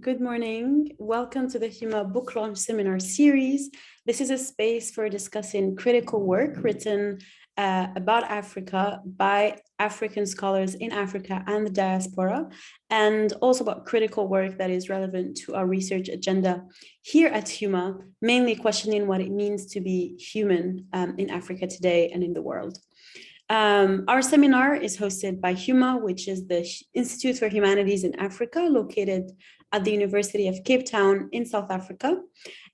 Good morning. Welcome to the HUMA Book Launch Seminar Series. This is a space for discussing critical work written about Africa by African scholars in Africa and the diaspora, and also about critical work that is relevant to our research agenda here at HUMA, mainly questioning what it means to be human in Africa today and in the world. Our seminar is hosted by HUMA, which is the Institute for Humanities in Africa, located at the University of Cape Town in South Africa.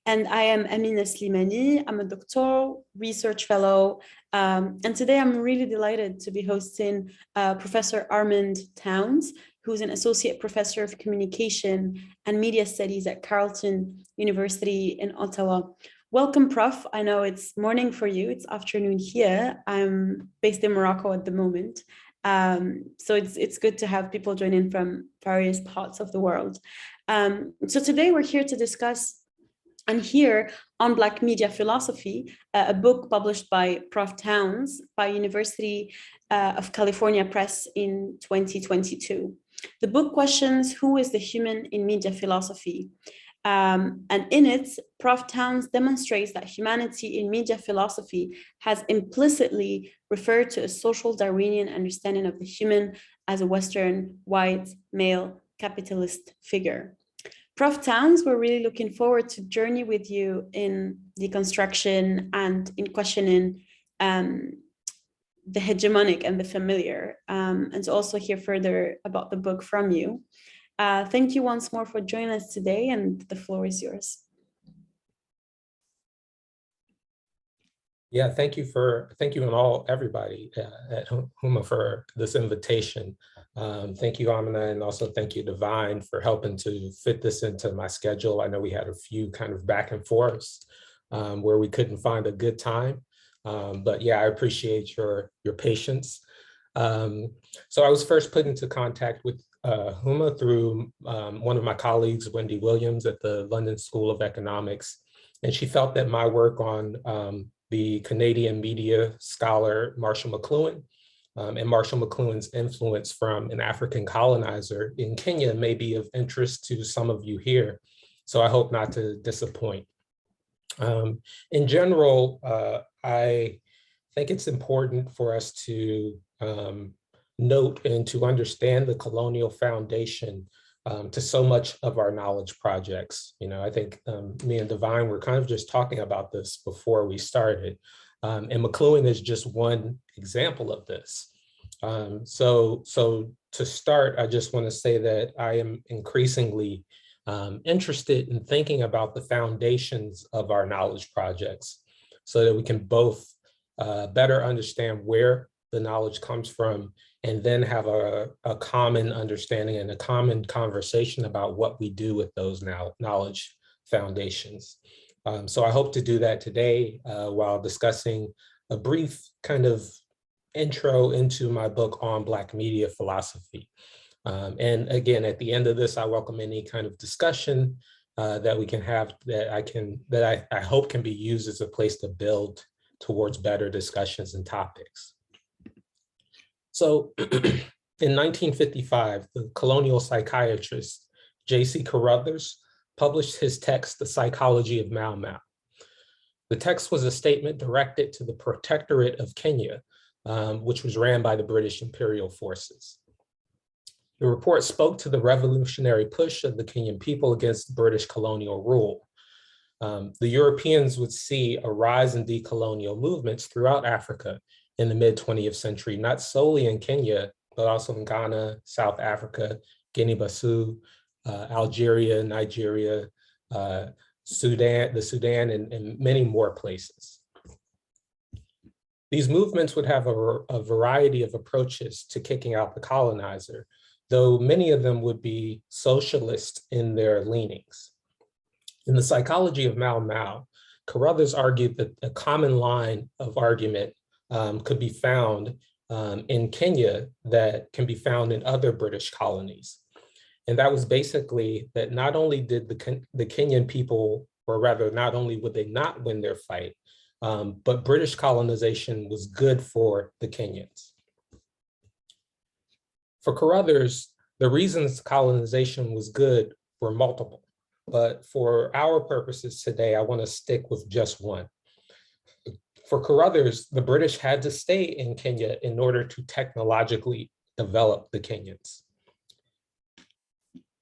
And I am Amina Slimani. I'm a doctoral research fellow. And today I'm really delighted to be hosting Professor Armond Towns, who's an associate professor of communication and media studies at Carleton University in Ottawa. Welcome, Prof. I know it's morning for you. It's afternoon here. I'm based in Morocco at the moment. So it's good to have people join in from various parts of the world. So today we're here to discuss and hear on Black media philosophy, a book published by Prof. Towns by University of California Press in 2022. The book questions who is the human in media philosophy. And in it, Prof. Towns demonstrates that humanity in media philosophy has implicitly referred to a social Darwinian understanding of the human as a Western, white, male, capitalist figure. Prof. Towns, we're really looking forward to journey with you in deconstruction and in questioning the hegemonic and the familiar, and to also hear further about the book from you. Thank you once more for joining us today, and the floor is yours. Yeah, thank you and everybody at HUMA for this invitation. Thank you, Amina, and also thank you, Divine, for helping to fit this into my schedule. I know we had a few kind of back and forths where we couldn't find a good time, but yeah, I appreciate your patience. So I was first put into contact with HUMA through one of my colleagues, Wendy Williams, at the London School of Economics, and she felt that my work on the Canadian media scholar Marshall Mcluhan and Marshall Mcluhan's influence from an African colonizer in Kenya may be of interest to some of you here, so I hope not to disappoint. In general, I think it's important for us to note and to understand the colonial foundation to so much of our knowledge projects. You know, I think me and Divine were kind of just talking about this before we started, and Mcluhan is just one example of this. So to start, I just want to say that I am increasingly interested in thinking about the foundations of our knowledge projects so that we can both better understand where the knowledge comes from, and then have a common understanding and a common conversation about what we do with those knowledge foundations. So I hope to do that today while discussing a brief kind of intro into my book on Black media philosophy. And again, at the end of this, I welcome any kind of discussion that we can have that I hope can be used as a place to build towards better discussions and topics. So in 1955, the colonial psychiatrist J.C. Carruthers published his text, The Psychology of Mao Map. The text was a statement directed to the Protectorate of Kenya, which was ran by the British imperial forces. The report spoke to the revolutionary push of the Kenyan people against British colonial rule. The Europeans would see a rise in decolonial movements throughout Africa in the mid-20th century, not solely in Kenya, but also in Ghana, South Africa, Guinea-Bissau, Algeria, Nigeria, Sudan, and many more places. These movements would have a variety of approaches to kicking out the colonizer, though many of them would be socialist in their leanings. In The Psychology of Mao Map, Carruthers argued that a common line of argument could be found in Kenya that can be found in other British colonies. And that was basically that not only did the Kenyan people, or rather not only would they not win their fight, but British colonization was good for the Kenyans. For Carruthers, the reasons colonization was good were multiple. But for our purposes today, I want to stick with just one. For Carruthers, the British had to stay in Kenya in order to technologically develop the Kenyans.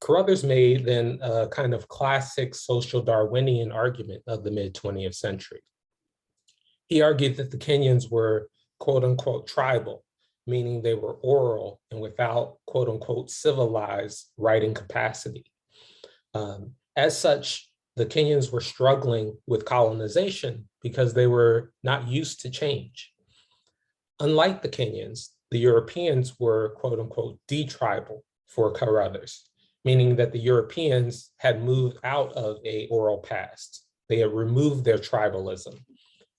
Carruthers made then a kind of classic social Darwinian argument of the mid-20th century. He argued that the Kenyans were quote unquote tribal, meaning they were oral and without quote unquote civilized writing capacity. As such, the Kenyans were struggling with colonization because they were not used to change. Unlike the Kenyans, the Europeans were quote unquote detribal for Carruthers, meaning that the Europeans had moved out of an oral past. They had removed their tribalism,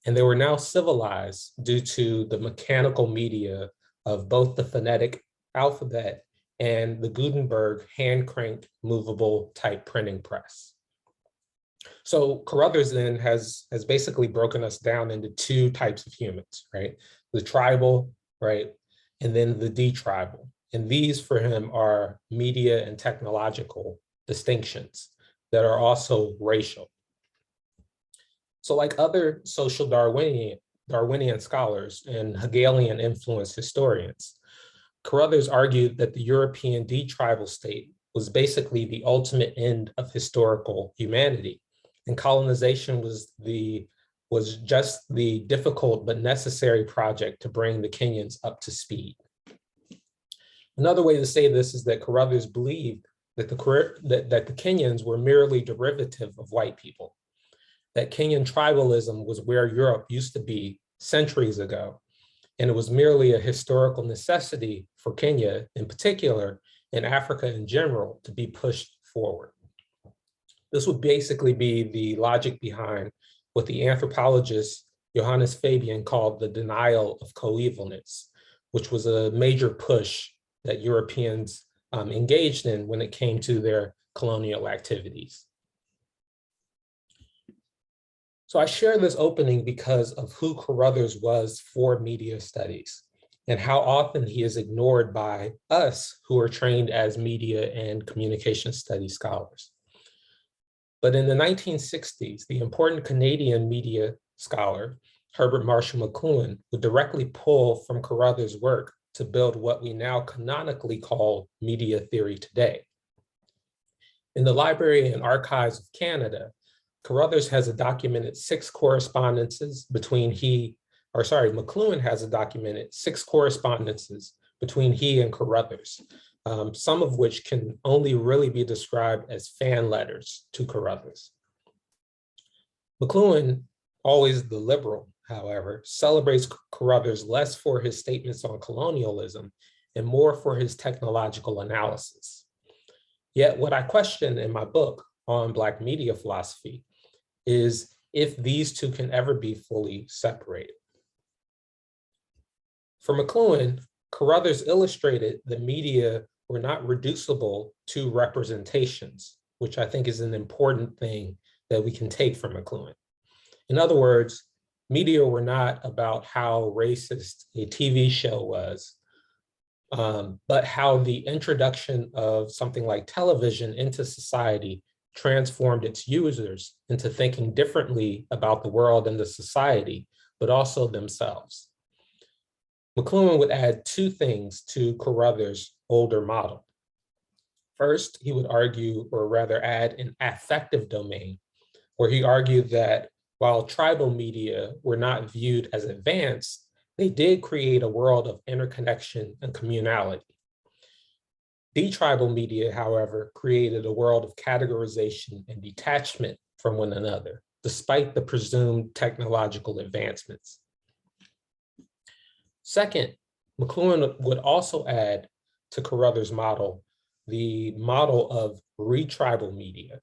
and they were now civilized due to the mechanical media of both the phonetic alphabet and the Gutenberg hand-cranked movable type printing press. So Carruthers then has basically broken us down into two types of humans, right? The tribal, right? And then the detribal. And these for him are media and technological distinctions that are also racial. So like other social Darwinian scholars and Hegelian influenced historians, Carruthers argued that the European detribal state was basically the ultimate end of historical humanity, and colonization was just the difficult but necessary project to bring the Kenyans up to speed. Another way to say this is that Carruthers believed that the Kenyans were merely derivative of white people, that Kenyan tribalism was where Europe used to be centuries ago, and it was merely a historical necessity for Kenya in particular, and Africa in general, to be pushed forward. This would basically be the logic behind what the anthropologist Johannes Fabian called the denial of coevalness, which was a major push that Europeans engaged in when it came to their colonial activities. So I share this opening because of who Carruthers was for media studies and how often he is ignored by us who are trained as media and communication studies scholars. But in the 1960s, the important Canadian media scholar, Herbert Marshall Mcluhan, would directly pull from Carruthers' work to build what we now canonically call media theory today. In the Library and Archives of Canada, Carruthers has documented 6 correspondences between Mcluhan has documented 6 correspondences between he and Carruthers, some of which can only really be described as fan letters to Carruthers. Mcluhan, always the liberal, however, celebrates Carruthers less for his statements on colonialism and more for his technological analysis. Yet what I question in my book on Black media philosophy is if these two can ever be fully separated. For Mcluhan, Carruthers illustrated that media were not reducible to representations, which I think is an important thing that we can take from Mcluhan. In other words, media were not about how racist a TV show was, but how the introduction of something like television into society transformed its users into thinking differently about the world and the society, but also themselves. Mcluhan would add 2 things to Carruthers' older model. First, he would argue, or rather add, an affective domain, where he argued that while tribal media were not viewed as advanced, they did create a world of interconnection and communality. Detribal media, however, created a world of categorization and detachment from one another, despite the presumed technological advancements. Second, Mcluhan would also add to Carruthers' model the model of retribal media,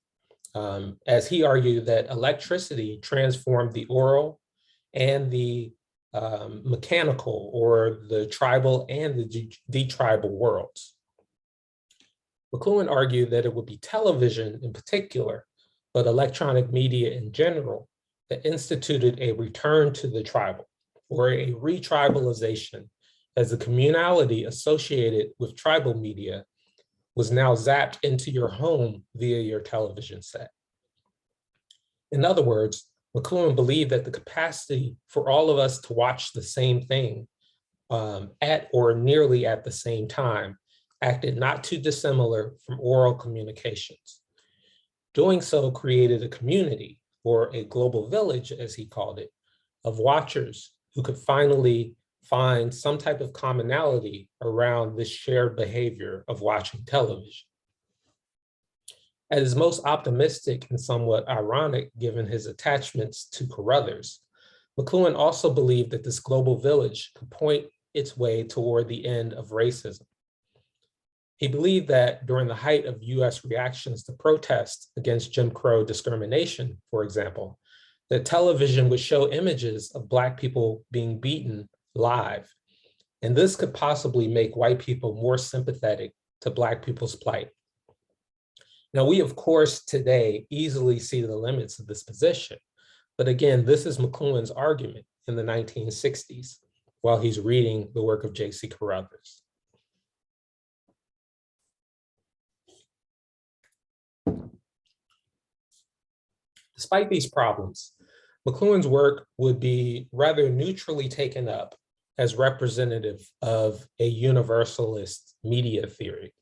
as he argued that electricity transformed the oral and the mechanical, or the tribal and the detribal worlds. Mcluhan argued that it would be television in particular, but electronic media in general, that instituted a return to the tribal, or a retribalization, as the communality associated with tribal media was now zapped into your home via your television set. In other words, Mcluhan believed that the capacity for all of us to watch the same thing at or nearly at the same time acted not too dissimilar from oral communications. Doing so created a community, or a global village, as he called it, of watchers who could finally find some type of commonality around this shared behavior of watching television. At his most optimistic and somewhat ironic, given his attachments to Carruthers, Mcluhan also believed that this global village could point its way toward the end of racism. He believed that during the height of US reactions to protests against Jim Crow discrimination, for example, that television would show images of Black people being beaten live. And this could possibly make white people more sympathetic to Black people's plight. Now, we, of course, today easily see the limits of this position. But again, this is Mcluhan's argument in the 1960s while he's reading the work of J.C. Carruthers. Despite these problems, Mcluhan's work would be rather neutrally taken up as representative of a universalist media theory,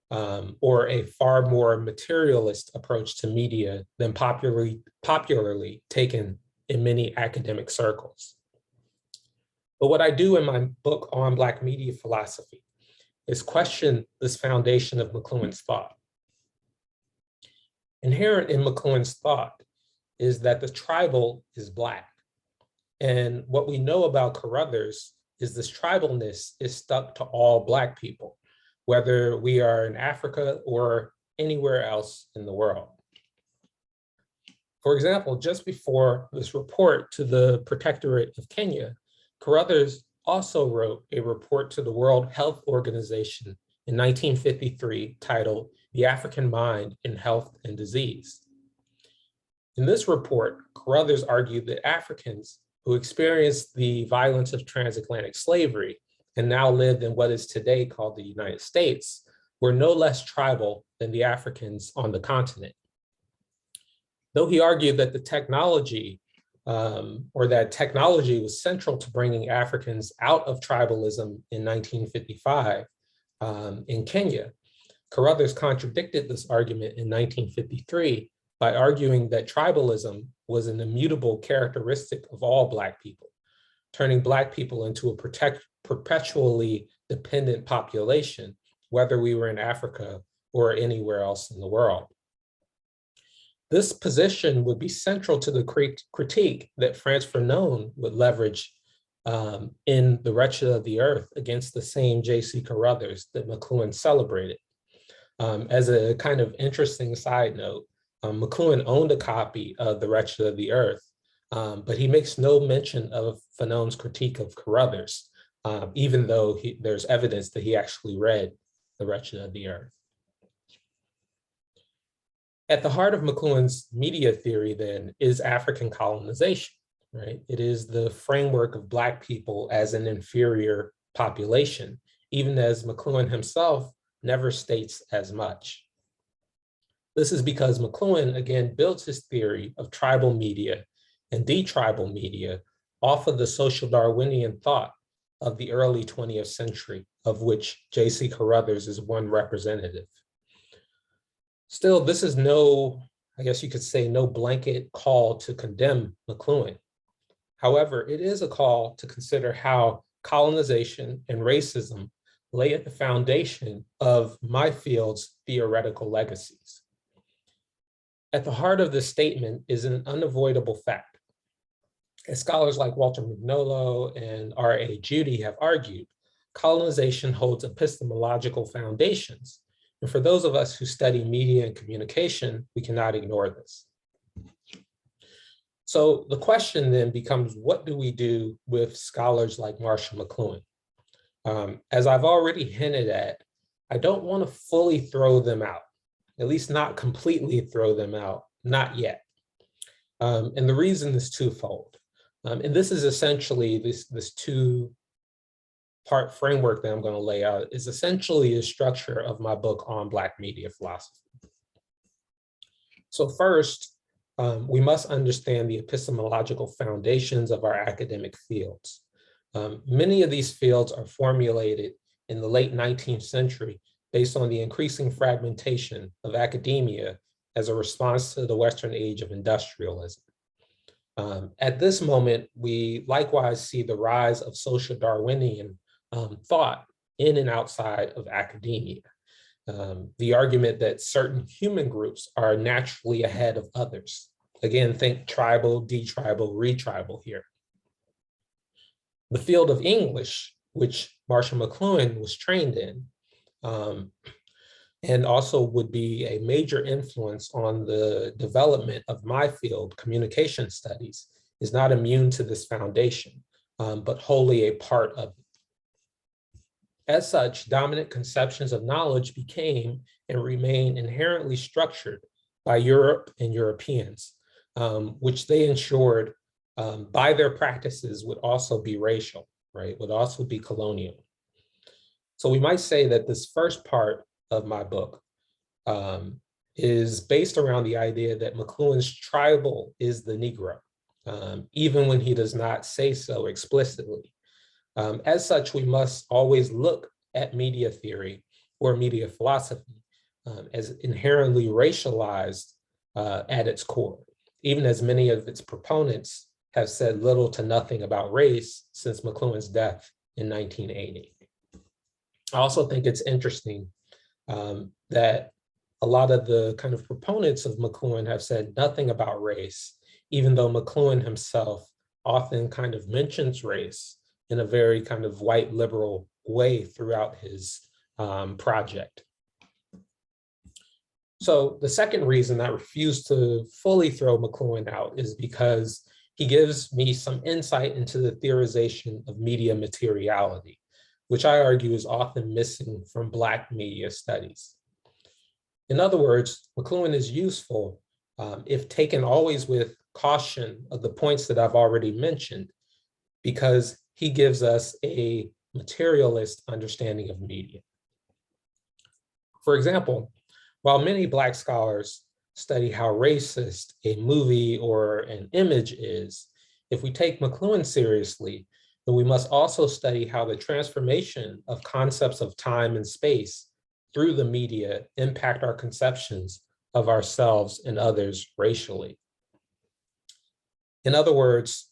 or a far more materialist approach to media than popularly taken in many academic circles. But what I do in my book on Black media philosophy is question this foundation of Mcluhan's thought. Inherent in Mcluhan's thought is that the tribal is Black. And what we know about Carruthers is this tribalness is stuck to all Black people, whether we are in Africa or anywhere else in the world. For example, just before this report to the Protectorate of Kenya, Carruthers also wrote a report to the World Health Organization in 1953 titled The African Mind in Health and Disease. In this report, Carruthers argued that Africans who experienced the violence of transatlantic slavery and now lived in what is today called the United States were no less tribal than the Africans on the continent. Though he argued that the technology was central to bringing Africans out of tribalism in 1955 in Kenya, Carruthers contradicted this argument in 1953 by arguing that tribalism was an immutable characteristic of all Black people, turning Black people into a perpetually dependent population, whether we were in Africa or anywhere else in the world. This position would be central to the critique that Frantz Fanon would leverage in The Wretched of the Earth against the same J.C. Carruthers that Mcluhan celebrated. As a kind of interesting side note, Mcluhan owned a copy of The Wretched of the Earth, but he makes no mention of Fanon's critique of Carruthers, even though there's evidence that he actually read The Wretched of the Earth. At the heart of Mcluhan's media theory, then, is African colonization, right? It is the framework of Black people as an inferior population, even as Mcluhan himself never states as much. This is because Mcluhan, again, built his theory of tribal media and de-tribal media off of the social Darwinian thought of the early 20th century, of which J.C. Carruthers is one representative. Still, this is no, I guess you could say, no blanket call to condemn Mcluhan. However, it is a call to consider how colonization and racism lay at the foundation of my field's theoretical legacies. At the heart of this statement is an unavoidable fact. As scholars like Walter Mignolo and R.A. Judy have argued, colonization holds epistemological foundations. And for those of us who study media and communication, we cannot ignore this. So the question then becomes, what do we do with scholars like Marshall McLuhan? As I've already hinted at, I don't want to fully throw them out, at least not completely throw them out, not yet. And the reason is twofold. And this is essentially this two-part part framework that I'm going to lay out is essentially the structure of my book on Black media philosophy. So first, we must understand the epistemological foundations of our academic fields. Many of these fields are formulated in the late 19th century based on the increasing fragmentation of academia as a response to the Western age of industrialism. At this moment, we likewise see the rise of social Darwinian thought in and outside of academia. The argument that certain human groups are naturally ahead of others. Again, think tribal, detribal, retribal here. The field of English, which Marshall McLuhan was trained in, and also would be a major influence on the development of my field, communication studies, is not immune to this foundation, but wholly a part of it. As such, dominant conceptions of knowledge became and remain inherently structured by Europe and Europeans, which they ensured by their practices would also be racial, right? Would also be colonial. So we might say that this first part of my book is based around the idea that McLuhan's tribal is the Negro, even when he does not say so explicitly. As such, we must always look at media theory or media philosophy as inherently racialized at its core, even as many of its proponents have said little to nothing about race since McLuhan's death in 1980. I also think it's interesting that a lot of the kind of proponents of McLuhan have said nothing about race, even though McLuhan himself often kind of mentions race in a very kind of white liberal way throughout his project. So the second reason I refuse to fully throw McLuhan out is because he gives me some insight into the theorization of media materiality, which I argue is often missing from Black media studies. In other words, McLuhan is useful if taken always with caution of the points that I've already mentioned, because he gives us a materialist understanding of media. For example, while many Black scholars study how racist a movie or an image is, if we take McLuhan seriously, then we must also study how the transformation of concepts of time and space through the media impact our conceptions of ourselves and others racially. In other words,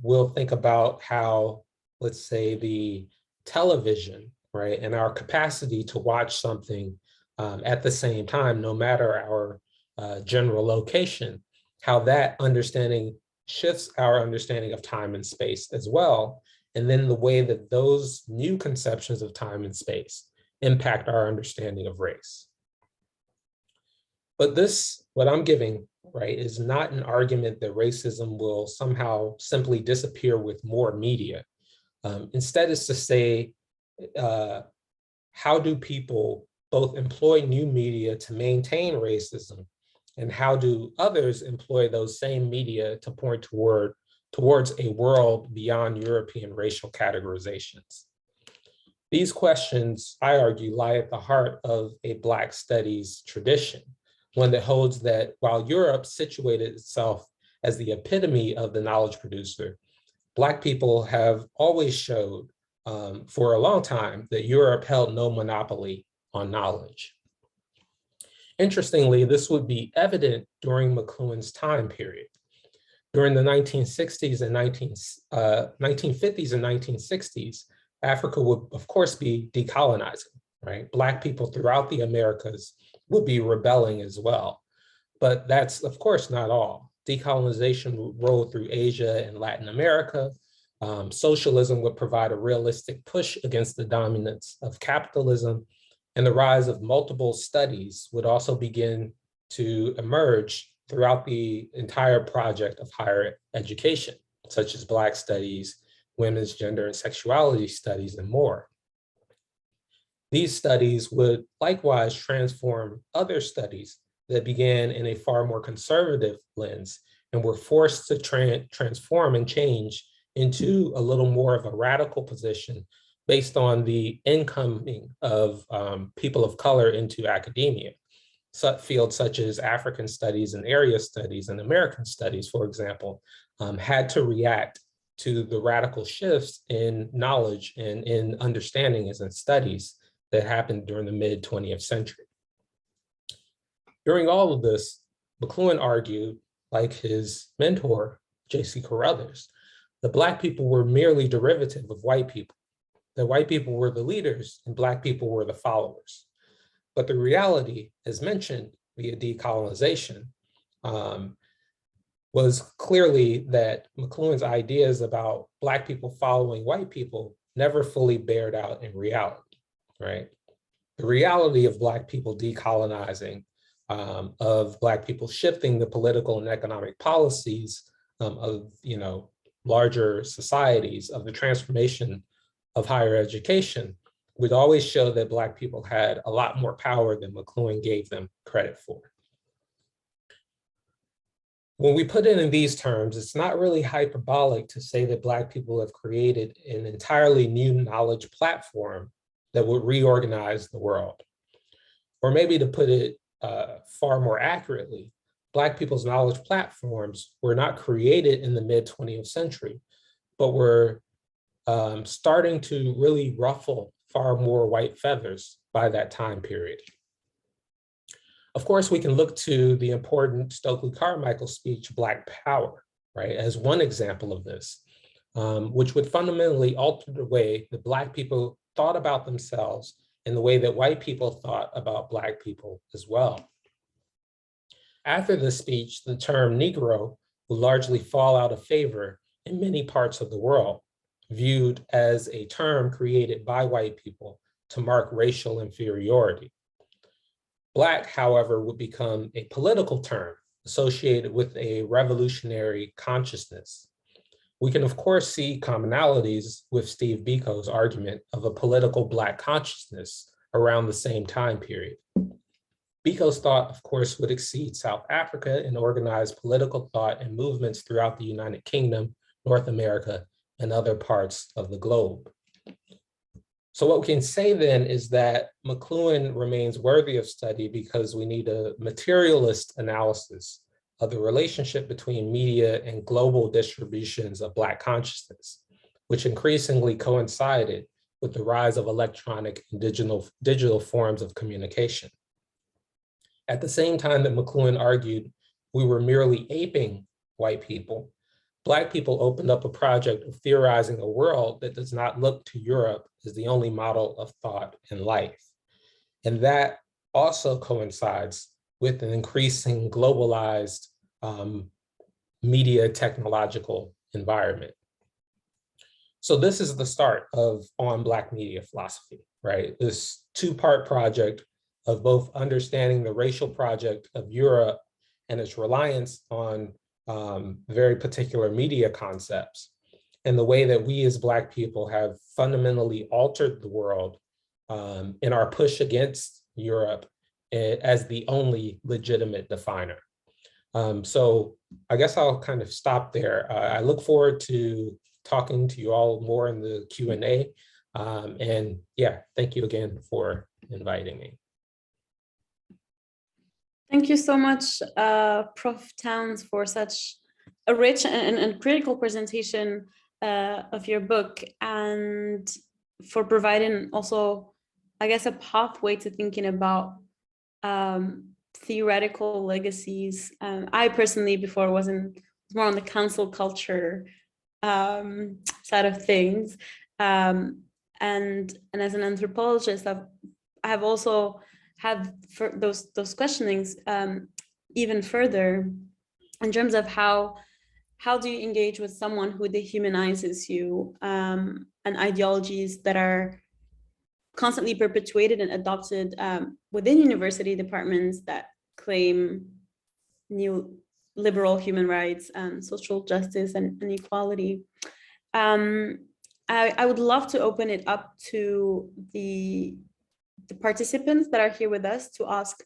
we'll think about how, let's say, the television, right, and our capacity to watch something at the same time, no matter our general location, how that understanding shifts our understanding of time and space as well, and then the way that those new conceptions of time and space impact our understanding of race. But this, what I'm giving, right, is not an argument that racism will somehow simply disappear with more media. Instead, it's to say, how do people both employ new media to maintain racism, and how do others employ those same media to point towards a world beyond European racial categorizations? These questions, I argue, lie at the heart of a Black studies tradition, one that holds that while Europe situated itself as the epitome of the knowledge producer, Black people have always showed for a long time that Europe held no monopoly on knowledge. Interestingly, this would be evident during McLuhan's time period. During the 1960s and 1950s and 1960s, Africa would, of course, be decolonizing, right? Black people throughout the Americas would be rebelling as well. But that's, of course, not all. Decolonization rolled through Asia and Latin America. Socialism would provide a realistic push against the dominance of capitalism, and the rise of multiple studies would also begin to emerge throughout the entire project of higher education, such as Black studies, women's gender and sexuality studies, and more. These studies would likewise transform other studies that began in a far more conservative lens and were forced to transform and change into a little more of a radical position based on the incoming of people of color into academia. Fields such as African studies and area studies and American studies, for example, had to react to the radical shifts in knowledge and in understanding and studies that happened during the mid-20th century. During all of this, Mcluhan argued, like his mentor, J.C. Carruthers, that Black people were merely derivative of white people, that white people were the leaders and Black people were the followers. But the reality, as mentioned via decolonization, was clearly that Mcluhan's ideas about Black people following white people never fully bared out in reality, right? The reality of Black people decolonizing, of Black people shifting the political and economic policies of larger societies, of the transformation of higher education, would always show that Black people had a lot more power than Mcluhan gave them credit for. When we put it in these terms, it's not really hyperbolic to say that Black people have created an entirely new knowledge platform that would reorganize the world. Or maybe to put it far more accurately, Black people's knowledge platforms were not created in the mid-20th century, but were starting to really ruffle far more white feathers by that time period. Of course, we can look to the important Stokely Carmichael speech, Black Power, right, as one example of this, which would fundamentally alter the way that Black people thought about themselves and the way that white people thought about Black people as well. After the speech, the term Negro would largely fall out of favor in many parts of the world, viewed as a term created by white people to mark racial inferiority. Black, however, would become a political term associated with a revolutionary consciousness. We can, of course, see commonalities with Steve Biko's argument of a political Black consciousness around the same time period. Biko's thought, of course, would exceed South Africa and organize political thought and movements throughout the United Kingdom, North America, and other parts of the globe. So what we can say then is that Mcluhan remains worthy of study because we need a materialist analysis of the relationship between media and global distributions of Black consciousness, which increasingly coincided with the rise of electronic and digital forms of communication. At the same time that Mcluhan argued we were merely aping white people, Black people opened up a project of theorizing a world that does not look to Europe as the only model of thought and life. And that also coincides with an increasing globalized media technological environment. So this is the start of On Black Media Philosophy, right? This two-part project of both understanding the racial project of Europe and its reliance on very particular media concepts, and the way that we as Black people have fundamentally altered the world in our push against Europe as the only legitimate definer. So I guess I'll kind of stop there. I look forward to talking to you all more in the Q&A. And yeah, thank you again for inviting me. Thank you so much, Prof. Towns, for such a rich and critical presentation of your book, and for providing also, I guess, a pathway to thinking about theoretical legacies. I personally, before, was more on the cancel culture side of things, and as an anthropologist, I have also had those questionings even further in terms of how do you engage with someone who dehumanizes you, and ideologies that are constantly perpetuated and adopted within university departments that claim new liberal human rights and social justice and equality. I would love to open it up to the participants that are here with us to ask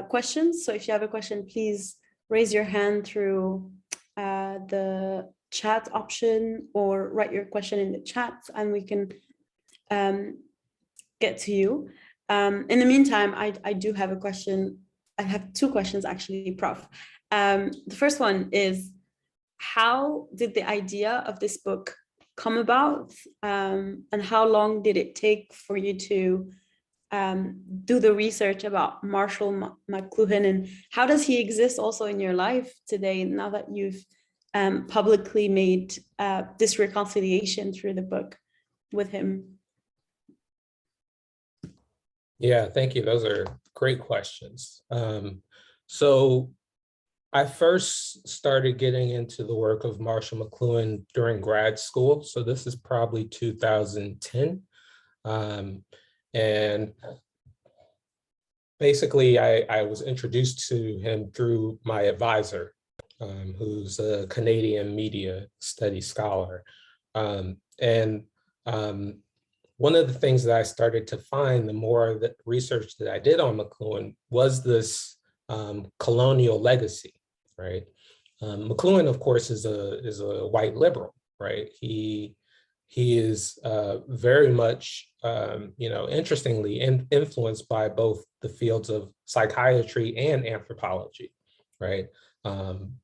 questions. So if you have a question, please raise your hand through the chat option or write your question in the chat, and we can get to you. In the meantime, I do have a question. I have two questions actually, Prof. The first one is, how did the idea of this book come about? And how long did it take for you to do the research about Marshall McLuhan, and how does he exist also in your life today, now that you've publicly made this reconciliation through the book with him? Yeah, thank you. Those are great questions. So I first started getting into the work of Marshall McLuhan during grad school. So this is probably 2010. And basically, I was introduced to him through my advisor, who's a Canadian media studies scholar. One of the things that I started to find, the more that research that I did on McLuhan, was this colonial legacy, right? McLuhan, of course, is a white liberal, right? He is very much, interestingly influenced by both the fields of psychiatry and anthropology, right?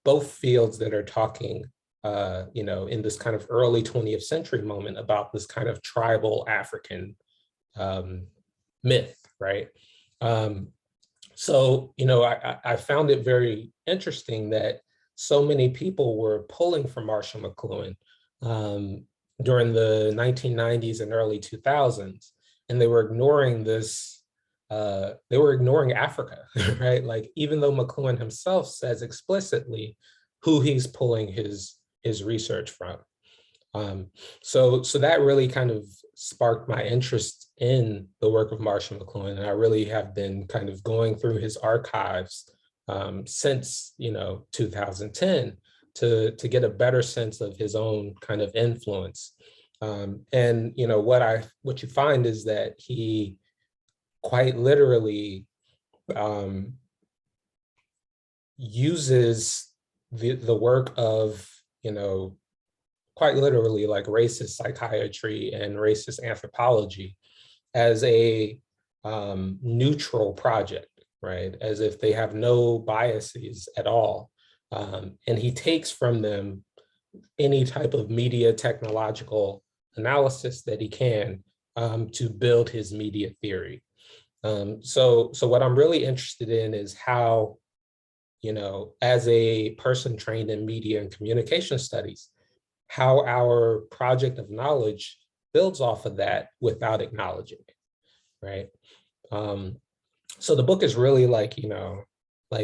Both fields that are talking, in this kind of early 20th century moment about this kind of tribal African myth, right? I found it very interesting that so many people were pulling from Marshall McLuhan during the 1990s and early 2000s, and they were ignoring this, they were ignoring Africa, right? Like, even though McLuhan himself says explicitly who he's pulling his research from. So that really kind of sparked my interest in the work of Marshall McLuhan, and I really have been kind of going through his archives since 2010 to get a better sense of his own kind of influence. What you find is that he quite literally uses the work of, quite literally, like, racist psychiatry and racist anthropology as a neutral project, right? As if they have no biases at all. And he takes from them any type of media technological analysis that he can to build his media theory. So what I'm really interested in is how, as a person trained in media and communication studies, how our project of knowledge builds off of that without acknowledging it, right? So the book is really like,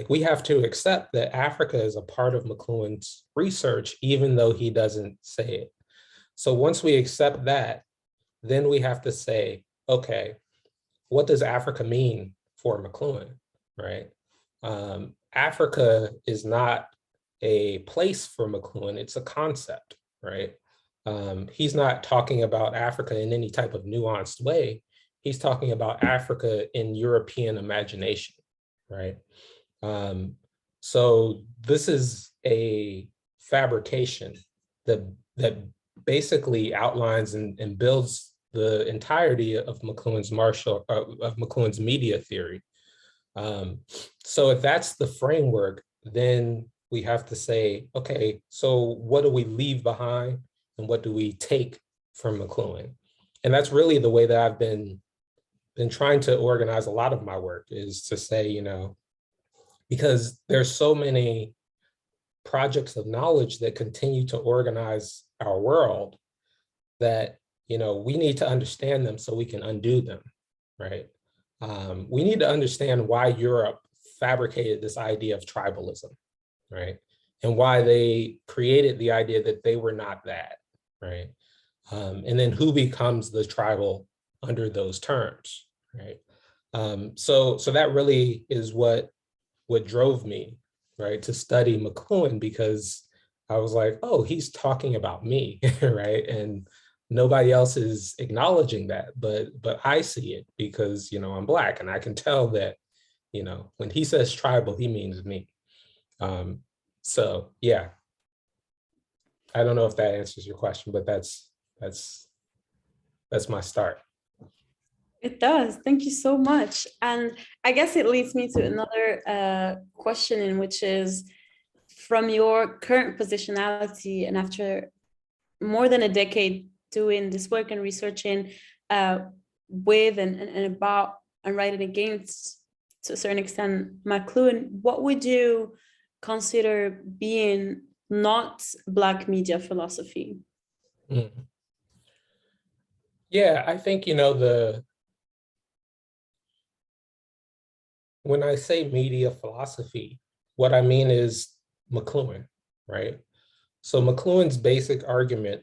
we have to accept that Africa is a part of McLuhan's research, even though he doesn't say it. So once we accept that, then we have to say, okay, what does Africa mean for McLuhan, right? Africa is not a place for McLuhan, it's a concept, right? He's not talking about Africa in any type of nuanced way. He's talking about Africa in European imagination, right? So this is a fabrication that basically outlines and builds the entirety of McLuhan's media theory. So if that's the framework, then we have to say, okay, so what do we leave behind and what do we take from McLuhan? And that's really the way that I've been trying to organize a lot of my work, is to say, because there's so many projects of knowledge that continue to organize our world that, we need to understand them so we can undo them, right? We need to understand why Europe fabricated this idea of tribalism, right? And why they created the idea that they were not that, right? And then who becomes the tribal under those terms, right? So that really is what drove me, right, to study McLuhan, because I was like, oh, he's talking about me, right? And nobody else is acknowledging that, but I see it because, I'm Black, and I can tell that, when he says tribal, he means me. So yeah, I don't know if that answers your question, but that's my start. It does. Thank you so much. And I guess it leads me to another question, in which is, from your current positionality and after more than a decade doing this work and researching with and about and writing against, to a certain extent, Mcluhan, what would you consider being not Black media philosophy? Mm. Yeah, I think, when I say media philosophy, what I mean is Mcluhan, right? So Mcluhan's basic argument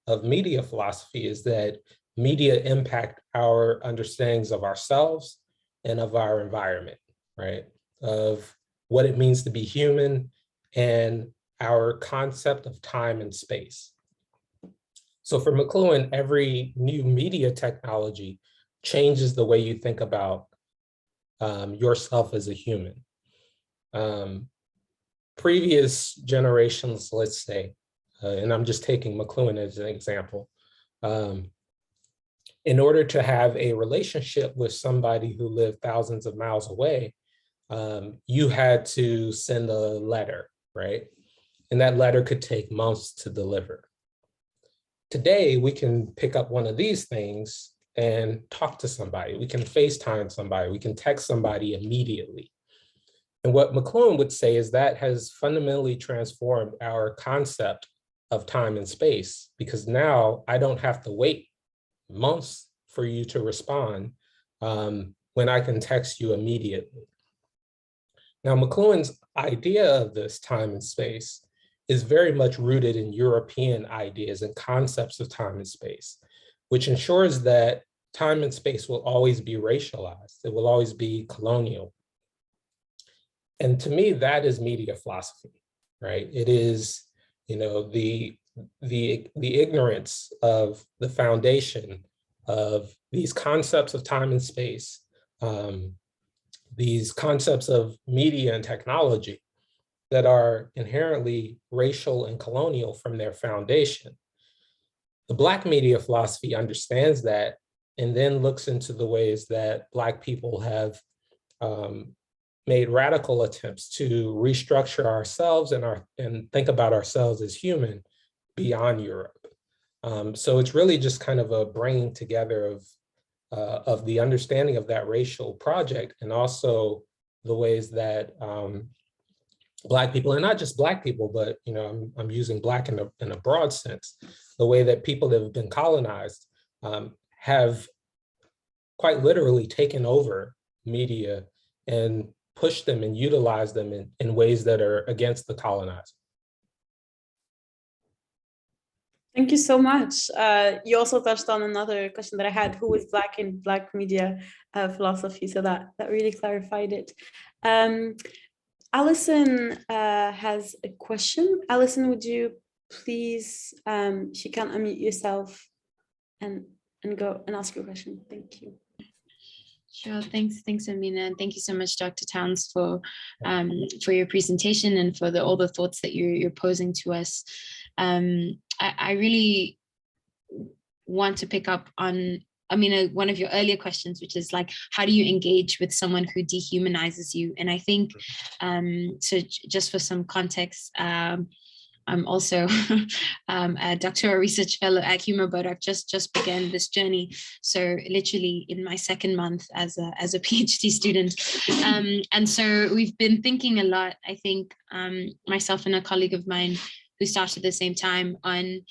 of media philosophy is that media impact our understandings of ourselves and of our environment, right? Of what it means to be human and our concept of time and space. So for Mcluhan, every new media technology changes the way you think about yourself as a human. Previous generations, let's say, and I'm just taking Mcluhan as an example, in order to have a relationship with somebody who lived thousands of miles away, you had to send a letter, right? And that letter could take months to deliver. Today, we can pick up one of these things and talk to somebody. We can FaceTime somebody. We can text somebody immediately. And what Mcluhan would say is that has fundamentally transformed our concept of time and space, because now I don't have to wait months for you to respond when I can text you immediately. Now, Mcluhan's idea of this time and space is very much rooted in European ideas and concepts of time and space, which ensures that time and space will always be racialized. It will always be colonial. And to me, that is media philosophy, right? It is, the ignorance of the foundation of these concepts of time and space, these concepts of media and technology that are inherently racial and colonial from their foundation. The Black media philosophy understands that and then looks into the ways that Black people have made radical attempts to restructure ourselves and think about ourselves as human beyond Europe. So it's really just kind of a bringing together of the understanding of that racial project, and also the ways that Black people, and not just Black people, but I'm using Black in a broad sense, the way that people that have been colonized have quite literally taken over media and pushed them and utilized them in ways that are against the colonizer. Thank you so much. You also touched on another question that I had: who is Black in Black media philosophy? So that really clarified it. Alison has a question. Alison, would you please, if you can unmute yourself and go and ask your question. Thank you. Sure. Thanks, Amina, and thank you so much, Dr. Towns, for your presentation and for all the thoughts that you're posing to us. I really want to pick up on, one of your earlier questions, which is like, how do you engage with someone who dehumanizes you? And I think, so just for some context, I'm also a doctoral research fellow at Humor, but I've just began this journey. So literally in my second month as a PhD student. And so we've been thinking a lot, I think, myself and a colleague of mine who started at the same time, on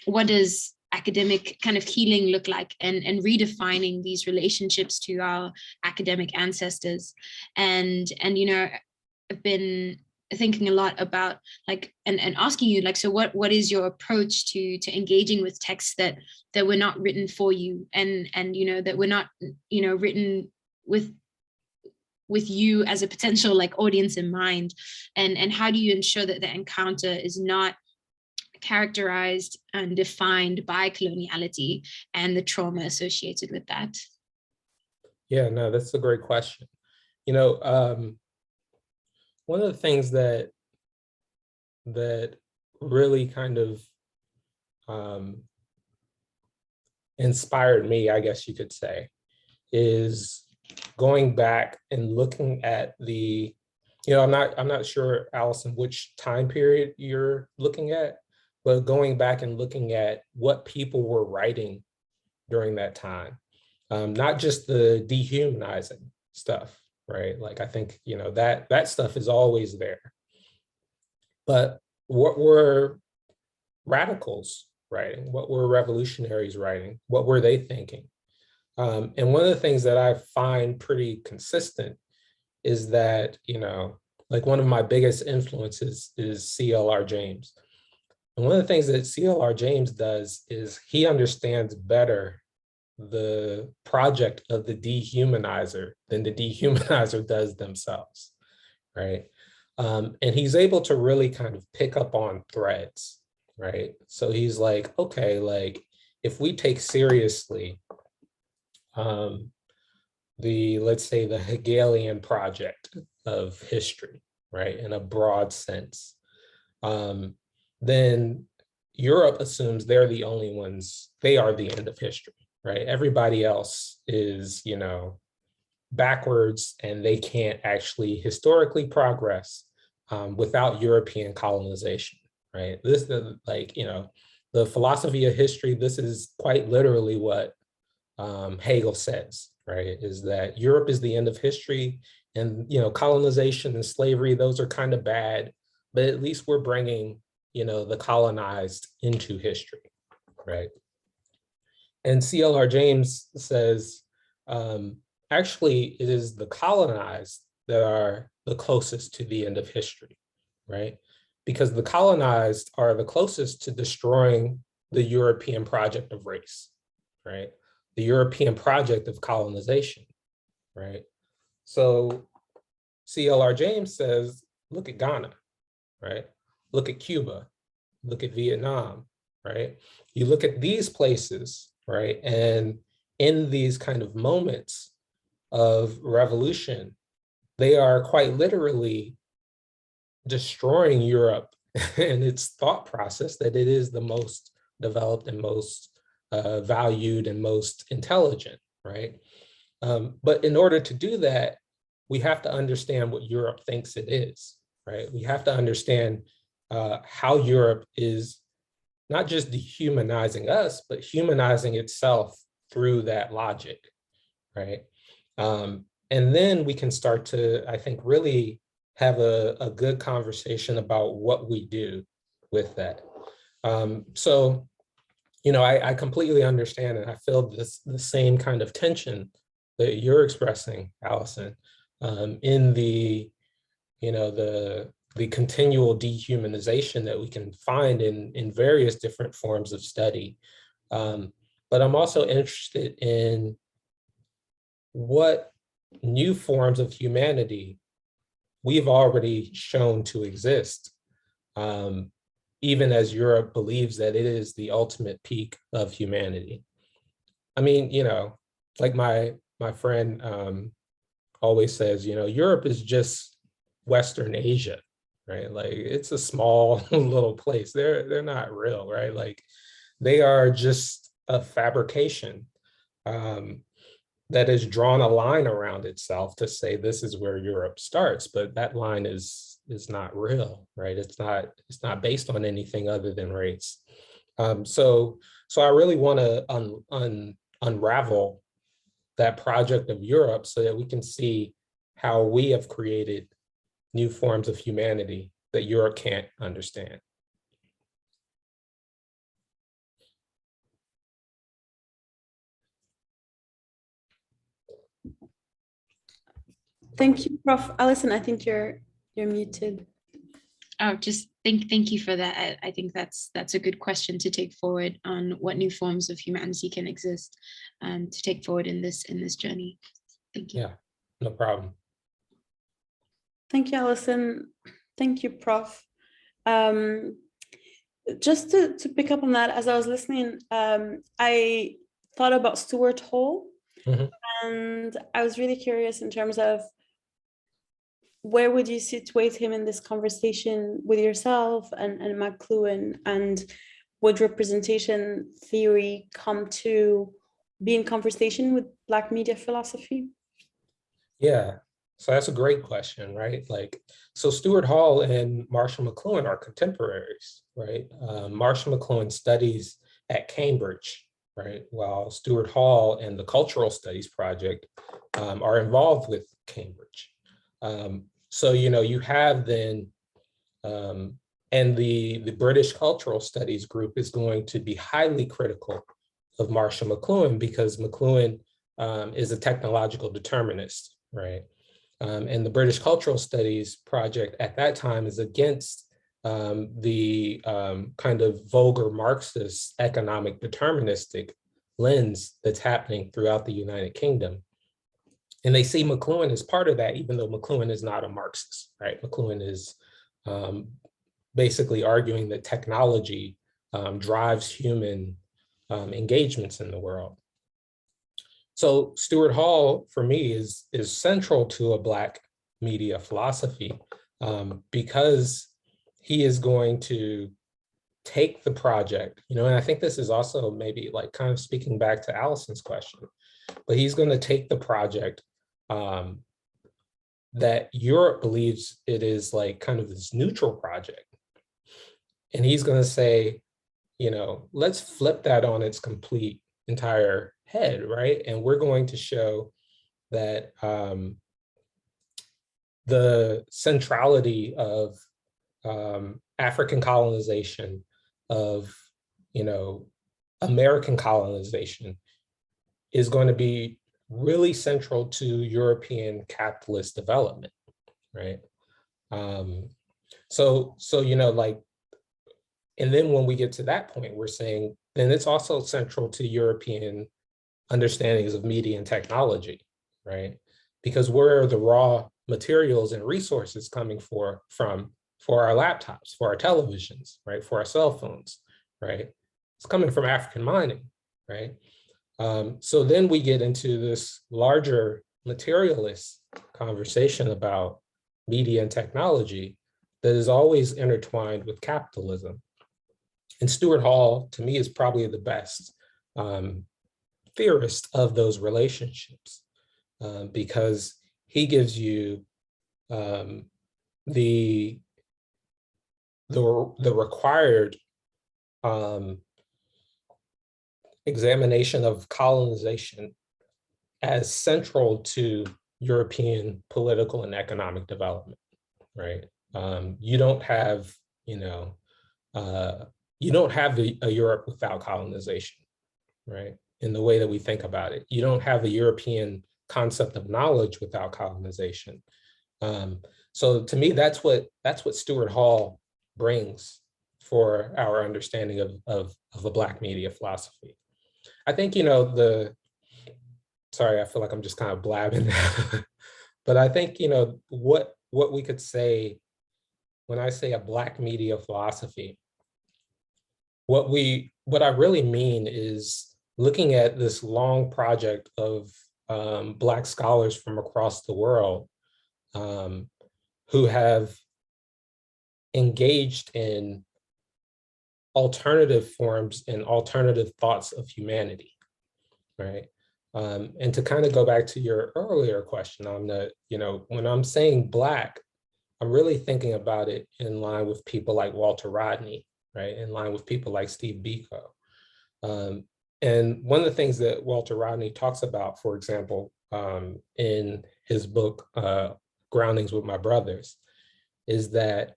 what does academic kind of healing look like, and redefining these relationships to our academic ancestors. And I've been thinking a lot about and asking you, so what is your approach to engaging with texts that were not written for you, and that were not written with you as a potential audience in mind, and how do you ensure that the encounter is not characterized and defined by coloniality and the trauma associated with that? Yeah, no, that's a great question. One of the things that really kind of inspired me, I guess you could say, is going back and looking at the, I'm not sure, Allison, which time period you're looking at, but going back and looking at what people were writing during that time. Not just the dehumanizing stuff, right? Like, I think, that stuff is always there. But what were radicals writing? What were revolutionaries writing? What were they thinking? And one of the things that I find pretty consistent is that, like, one of my biggest influences is C.L.R. James. And one of the things that C.L.R. James does is he understands better the project of the dehumanizer than the dehumanizer does themselves, right? And he's able to really kind of pick up on threads, right? So he's like, okay, like, if we take seriously let's say the Hegelian project of history, right, in a broad sense, then Europe assumes they're the only ones, they are the end of history, right? Everybody else is, backwards, and they can't actually historically progress without European colonization, right? This is like, the philosophy of history, this is quite literally what Hegel says, right? Is that Europe is the end of history, and, colonization and slavery, those are kind of bad, but at least we're bringing, the colonized into history, right? And C.L.R. James says, actually, it is the colonized that are the closest to the end of history, right? Because the colonized are the closest to destroying the European project of race, right? The European project of colonization, right? So C.L.R. James says, look at Ghana, right? Look at Cuba, look at Vietnam, right? You look at these places, right? And in these kind of moments of revolution, they are quite literally destroying Europe and its thought process that it is the most developed and most valued and most intelligent, right? But in order to do that, we have to understand what Europe thinks it is, right? We have to understand how Europe is not just dehumanizing us, but humanizing itself through that logic, right? And then we can start to, I think, really have a good conversation about what we do with that. So, I completely understand, and I feel the same kind of tension that you're expressing, Allison, in the continual dehumanization that we can find in various different forms of study. But I'm also interested in what new forms of humanity we've already shown to exist, even as Europe believes that it is the ultimate peak of humanity. I mean, like my friend always says, Europe is just Western Asia, right? Like, it's a small little place. They're not real, right? Like, they are just a fabrication that has drawn a line around itself to say this is where Europe starts, but that line is not real, right? It's not based on anything other than race. So I really want to unravel that project of Europe so that we can see how we have created new forms of humanity that Europe can't understand. Thank you, Prof. Allison. I think you're muted. Oh, just thank you for that. I think that's a good question to take forward on what new forms of humanity can exist, to take forward in this journey. Thank you. Yeah, no problem. Thank you, Allison. Thank you, Prof. Just to pick up on that, as I was listening, I thought about Stuart Hall, and I was really curious in terms of where would you situate him in this conversation with yourself and Mcluhan, and would representation theory come to be in conversation with Black media philosophy? Yeah, so that's a great question, right? Like, so Stuart Hall and Marshall McLuhan are contemporaries, right? Marshall McLuhan studies at Cambridge, right? While Stuart Hall and the Cultural Studies Project are involved with Cambridge. So, you have then, and the British Cultural Studies group is going to be highly critical of Marshall McLuhan because McLuhan is a technological determinist, right? And the British Cultural Studies Project at that time is against the kind of vulgar Marxist economic deterministic lens that's happening throughout the United Kingdom. And they see McLuhan as part of that, even though McLuhan is not a Marxist, right? McLuhan is basically arguing that technology drives human engagements in the world. So Stuart Hall, for me, is central to a Black media philosophy because he is going to take the project, and I think this is also maybe like kind of speaking back to Allison's question, but he's going to take the project that Europe believes it is like kind of this neutral project. And he's going to say, let's flip that on its complete entire head, right? And we're going to show that the centrality of African colonization, of American colonization, is going to be really central to European capitalist development, right? So like, and then when we get to that point, we're saying, then it's also central to European understandings of media and technology, right? Because where are the raw materials and resources coming from for our laptops, for our televisions, right? For our cell phones, right? It's coming from African mining, right? So then we get into this larger materialist conversation about media and technology that is always intertwined with capitalism. And Stuart Hall, to me, is probably the best theorist of those relationships because he gives you the required examination of colonization as central to European political and economic development, right? You don't have, you don't have a Europe without colonization, right? In the way that we think about it. You don't have a European concept of knowledge without colonization. So to me, that's what Stuart Hall brings for our understanding of a Black media philosophy. I think, sorry, I feel like I'm just kind of blabbing now, but I think, what we could say when I say a Black media philosophy, what I really mean is looking at this long project of Black scholars from across the world who have engaged in alternative forms and alternative thoughts of humanity, right? And to kind of go back to your earlier question on the, when I'm saying Black, I'm really thinking about it in line with people like Walter Rodney, right? In line with people like Steve Biko. And one of the things that Walter Rodney talks about, for example, in his book, Groundings with My Brothers, is that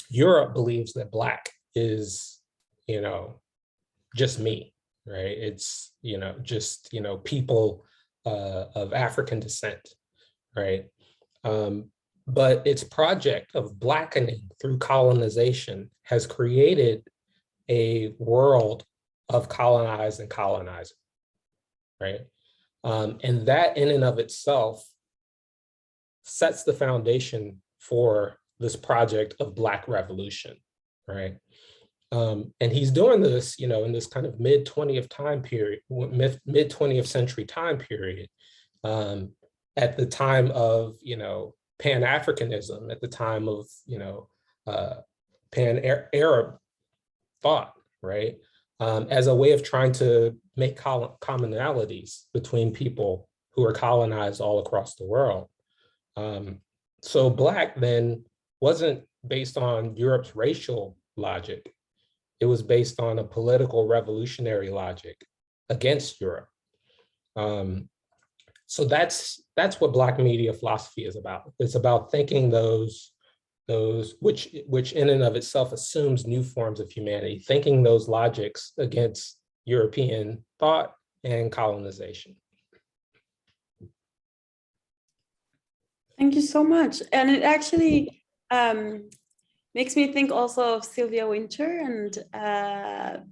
Europe believes that Black is, just me, right? It's, just, people of African descent, right? But its project of Blackening through colonization has created a world of colonized and colonizer, right? And that in and of itself sets the foundation for this project of Black revolution, right? And he's doing this, in this kind of mid-20th time period, mid-20th century time period, at the time of, Pan-Africanism, at the time of, Pan-Arab thought, right? as a way of trying to make commonalities between people who are colonized all across the world. So Black then wasn't based on Europe's racial logic. It was based on a political revolutionary logic against Europe. So that's what Black media philosophy is about. It's about thinking those which in and of itself assumes new forms of humanity, thinking those logics against European thought and colonization. Thank you so much. And it actually makes me think also of Sylvia Wynter and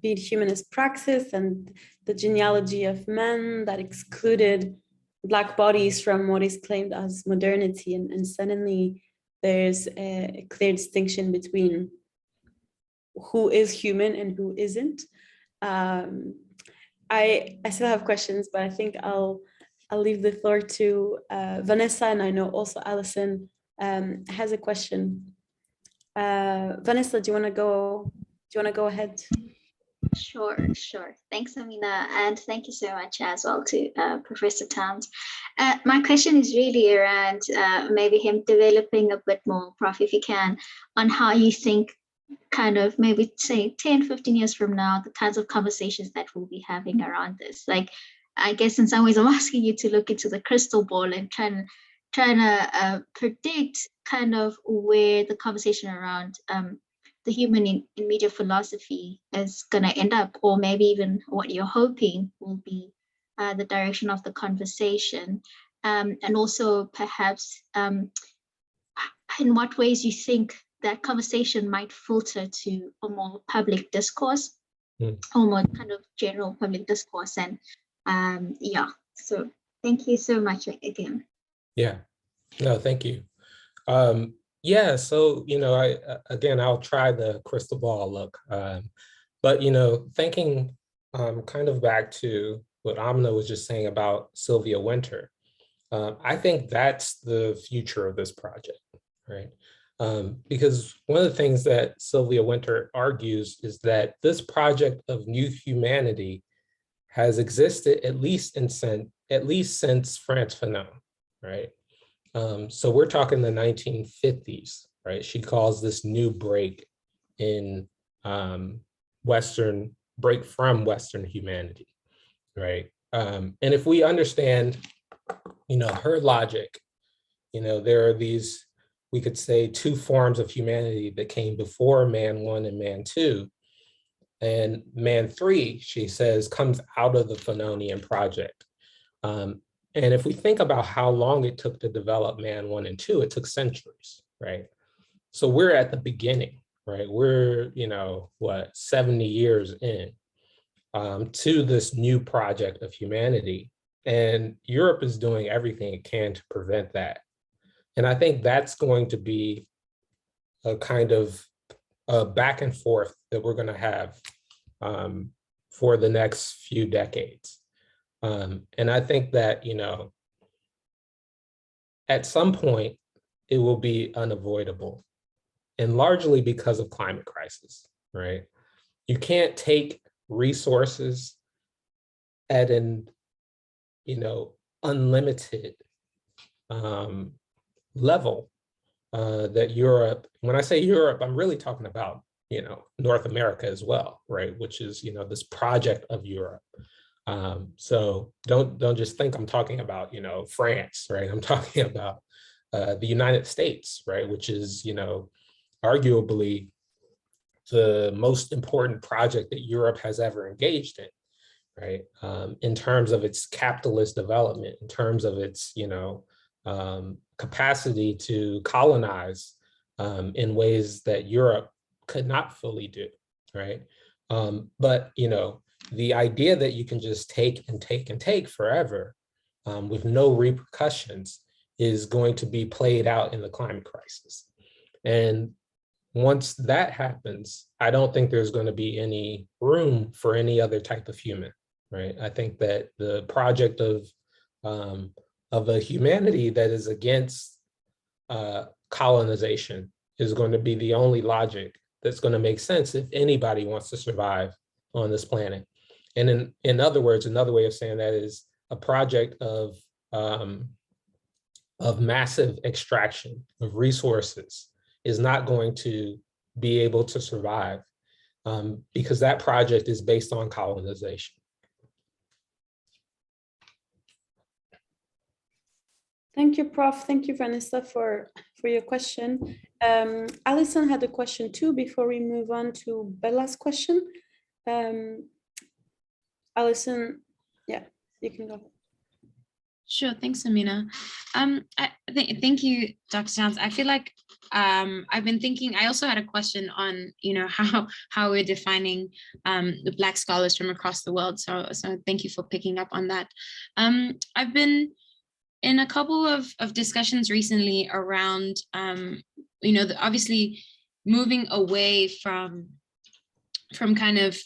Be It Humanist Praxis and the genealogy of men that excluded Black bodies from what is claimed as modernity. And suddenly there's a clear distinction between who is human and who isn't. I still have questions, but I think I'll leave the floor to Vanessa, and I know also Alison has a question. Vanessa, do you want to go ahead? Sure. Thanks, Amina, and thank you so much as well to Professor Towns. My question is really around maybe him developing a bit more, Prof, if you can, on how you think kind of maybe say 10, 15 years from now, the kinds of conversations that we'll be having around this. Like, I guess in some ways I'm asking you to look into the crystal ball and trying to predict kind of where the conversation around the human in media philosophy is going to end up, or maybe even what you're hoping will be the direction of the conversation. And also perhaps in what ways you think that conversation might filter to a more public discourse, or more kind of general public discourse. And yeah, so thank you so much again. Yeah, no, thank you. Yeah, so, I'll try the crystal ball look, but, thinking kind of back to what Amina was just saying about Sylvia Wynter, I think that's the future of this project, right? Because one of the things that Sylvia Wynter argues is that this project of new humanity has existed at least since Frantz Fanon, right? So we're talking the 1950s, right? She calls this new break in break from Western humanity, right? And if we understand, her logic, there are these, we could say, two forms of humanity that came before man 1 and man 2. And man 3, she says, comes out of the Fanonian project. And if we think about how long it took to develop man 1 and 2, it took centuries, right? So we're at the beginning, right? We're, 70 years in to this new project of humanity. And Europe is doing everything it can to prevent that. And I think that's going to be a kind of a back and forth that we're going to have for the next few decades. And I think that, at some point, it will be unavoidable, and largely because of climate crisis, right? You can't take resources at an, unlimited level that Europe, when I say Europe, I'm really talking about, North America as well, right? Which is, this project of Europe. So don't just think I'm talking about, France, right? I'm talking about the United States, right? Which is, arguably the most important project that Europe has ever engaged in, right? In terms of its capitalist development, in terms of its, capacity to colonize in ways that Europe could not fully do, right? But, the idea that you can just take and take and take forever with no repercussions is going to be played out in the climate crisis. And once that happens, I don't think there's going to be any room for any other type of human, right? I think that the project of a humanity that is against colonization is going to be the only logic that's going to make sense if anybody wants to survive on this planet. And in other words, another way of saying that is a project of massive extraction of resources is not going to be able to survive because that project is based on colonization. Thank you, Prof. Thank you, Vanessa, for your question. Alison had a question too before we move on to Bella's question. Alison, yeah, you can go. Sure, thanks, Amina. Thank you, Dr. Towns. I feel like I've been thinking, I also had a question on, how we're defining the Black scholars from across the world. So thank you for picking up on that. I've been in a couple of discussions recently around, obviously moving away from kind of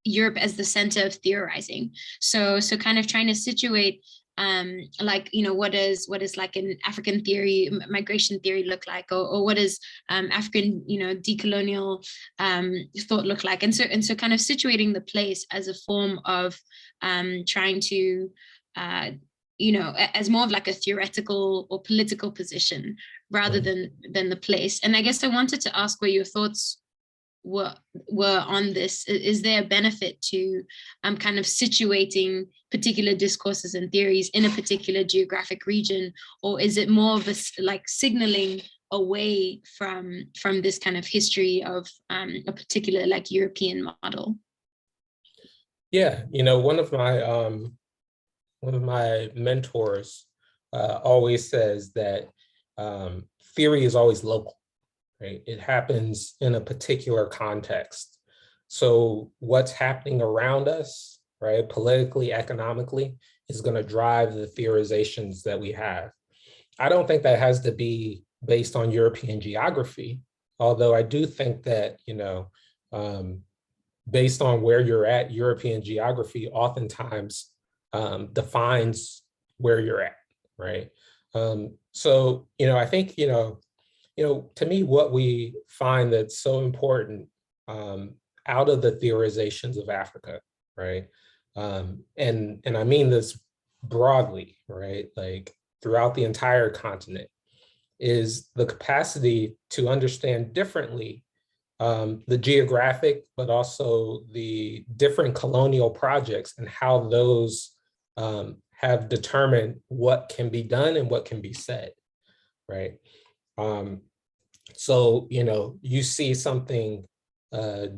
Europe as the center of theorizing. So kind of trying to situate what is like an African theory, migration theory look like, or what does African, decolonial thought look like? And so kind of situating the place as a form of trying to as more of like a theoretical or political position rather than the place. And I guess I wanted to ask what your thoughts were on this. Is there a benefit to kind of situating particular discourses and theories in a particular geographic region, or is it more of a like signaling away from this kind of history of a particular like European model? Yeah, one of my mentors always says that theory is always local, right? It happens in a particular context. So what's happening around us, right, politically, economically, is going to drive the theorizations that we have. I don't think that has to be based on European geography, although I do think that, based on where you're at, European geography oftentimes defines where you're at, right? So, I think, to me, what we find that's so important out of the theorizations of Africa, right? And I mean this broadly, right? Like throughout the entire continent, is the capacity to understand differently the geographic, but also the different colonial projects and how those have determined what can be done and what can be said, right? So, you see something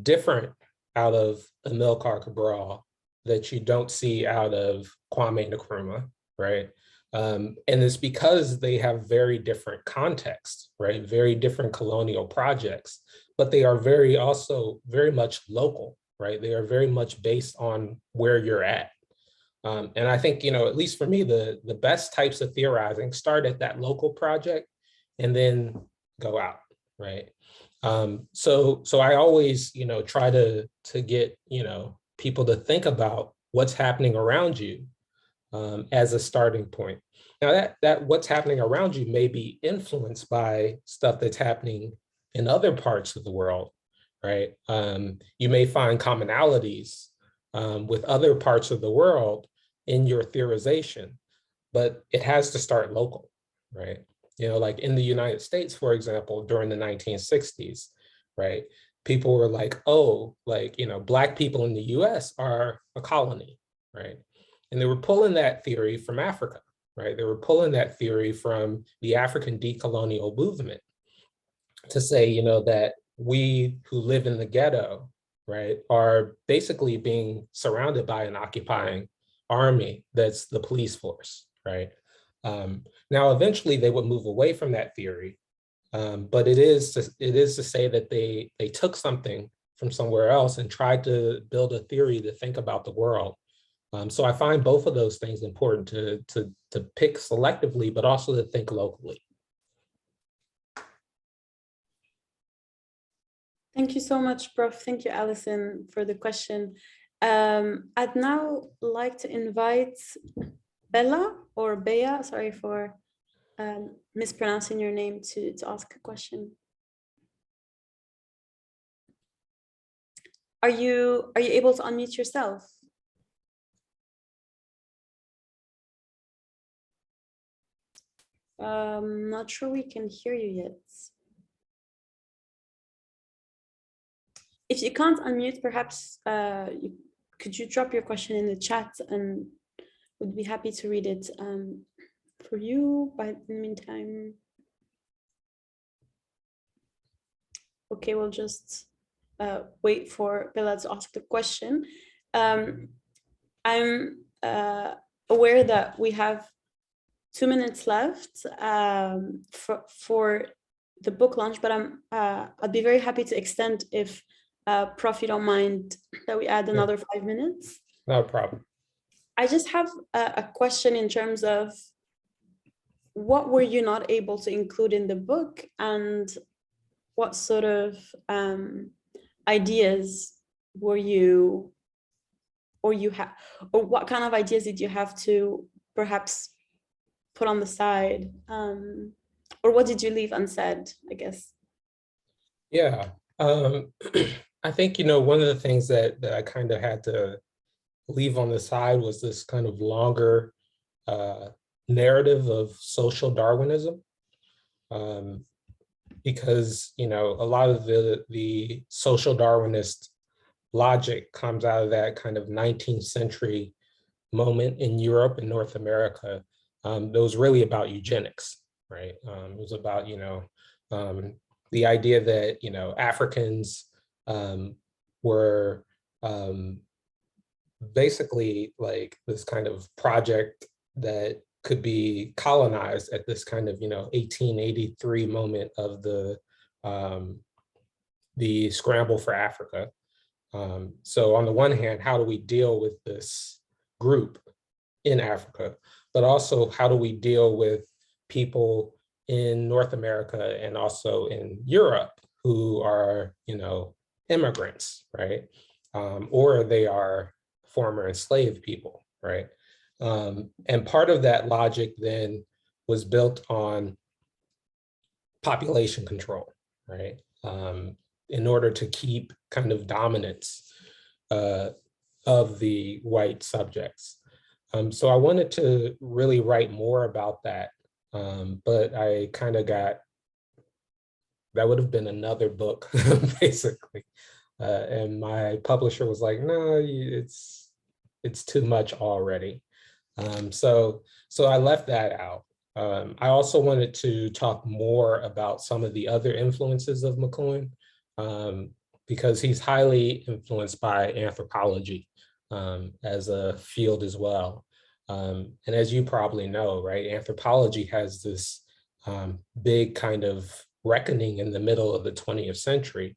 different out of Amilcar Cabral that you don't see out of Kwame Nkrumah, right? And it's because they have very different contexts, right? Very different colonial projects, but they are very much local, right? They are very much based on where you're at. And I think, at least for me, the best types of theorizing start at that local project and then go out, right? So I always, try to get, people to think about what's happening around you as a starting point. Now that what's happening around you may be influenced by stuff that's happening in other parts of the world, right? You may find commonalities with other parts of the world in your theorization, but it has to start local, right? Like in the United States, for example, during the 1960s, right? People were like, oh, like, Black people in the US are a colony, right? And they were pulling that theory from Africa, right? They were pulling that theory from the African decolonial movement to say, that we who live in the ghetto, right, are basically being surrounded by an occupying army that's the police force, right? Now, eventually they would move away from that theory, but it is to say that they took something from somewhere else and tried to build a theory to think about the world. So I find both of those things important to pick selectively, but also to think locally. Thank you so much, Prof. Thank you, Alison, for the question. I'd now like to invite Bella or Bea, sorry for mispronouncing your name, to ask a question. Are you able to unmute yourself? Not sure we can hear you yet. If you can't unmute, perhaps could you drop your question in the chat, and would be happy to read it for you. But in the meantime, okay, we'll just wait for Bella to ask the question. I'm aware that we have 2 minutes left for the book launch, but I'd be very happy to extend if Prof, you don't mind that we add another 5 minutes. No problem. I just have a question in terms of what were you not able to include in the book, and what sort of ideas were you, or what kind of ideas did you have to perhaps put on the side, or what did you leave unsaid, I guess? Yeah, I think, one of the things that I kind of had to leave on the side was this kind of longer narrative of social Darwinism, because, a lot of the social Darwinist logic comes out of that kind of 19th century moment in Europe and North America that was really about eugenics, right? It was about, the idea that, Africans were basically like this kind of project that could be colonized at this kind of, 1883 moment of the scramble for Africa. So on the one hand, how do we deal with this group in Africa, but also how do we deal with people in North America and also in Europe who are, immigrants, right? Or they are former enslaved people, right? And part of that logic then was built on population control, right? In order to keep kind of dominance of the white subjects. So I wanted to really write more about that, but I kind of that would have been another book, basically. And my publisher was like, no, it's too much already. So I left that out. I also wanted to talk more about some of the other influences of Mcluhan, because he's highly influenced by anthropology as a field as well. And as you probably know, right, anthropology has this big kind of reckoning in the middle of the 20th century